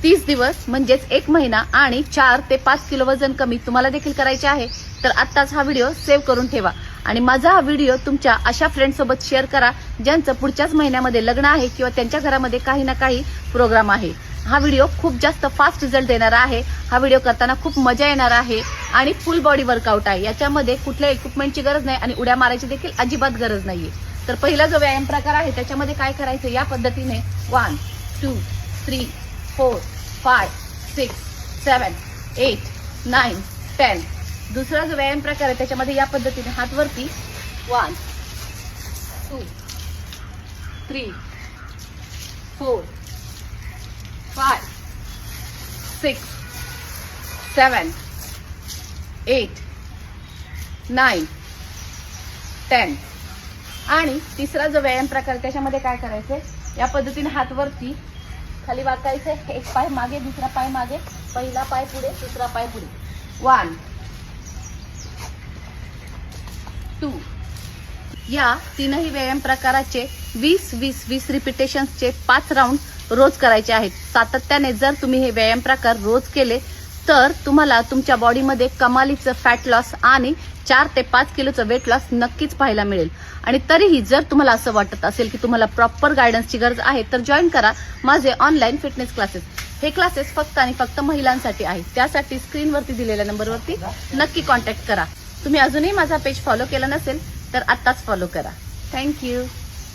30 दिवस म्हणजेच 1 महिना आणि 4 ते 5 किलो वजन कमी तुम्हाला देखील करायचे आहे तर आत्ताच हा व्हिडिओ सेव्ह करून ठेवा आणि माझा हा व्हिडिओ तुमच्या अशा फ्रेंड सोबत शेअर करा ज्यांचं पुढच्याच महिन्यामध्ये लग्न आहे किंवा त्यांच्या घरामध्ये काही ना काही प्रोग्राम आहे। हा व्हिडिओ खूप जास्त फास्ट रिझल्ट देणारा आहे। हा व्हिडिओ करताना खूप मजा येणार आहे आणि फुल बॉडी वर्कआउट आहे। याच्यामध्ये कुठल्या इक्विपमेंटची गरज नाही आणि उड्या मारायची देखील अजिबात गरज नाहीये। तर पहिला जो व्यायाम प्रकार आहे त्याच्यामध्ये काय करायचं या पद्धतीने 1 2 3 4 5 6 7 8 9 10। दुसरा जो व्यायाम प्रकार आहे त्याच्यामध्ये या पद्धतीने हात वरती 1 2 3 4 5 6 7 8 9 10। आणि तिसरा जो व्यायाम प्रकार त्याच्यामध्ये काय करायचंय या पद्धतीने हात वरती खाली वाकायचे, एक पाय मागे दुसरा पाय मागे, पहिला पाय पुढे दुसरा पाय पुढे, 1 2। या तीनही व्यायाम प्रकाराचे 20-20-20 रिपिटेशन्सचे 5 राऊंड रोज करायचे आहेत। सातत्याने जर तुम्ही हे व्यायाम प्रकार रोज केले तर तुम्हाला तुमच्या बॉडीमध्ये कमालीचं फॅट लॉस आणि 4 ते 5 किलोचं वेट लॉस नक्कीच पाहायला मिळेल। आणि तरीही जर तुम्हाला असं वाटत असेल की तुम्हाला प्रॉपर गायडन्सची गरज आहे तर जॉईन करा माझे ऑनलाईन फिटनेस क्लासेस। हे क्लासेस फक्त आणि फक्त महिलांसाठी आहेत। त्यासाठी स्क्रीनवरती दिलेल्या नंबरवरती नक्की कॉन्टॅक्ट करा। तुम्ही अजूनही माझा पेज फॉलो केला नसेल तर आत्ताच फॉलो करा। थँक्यू।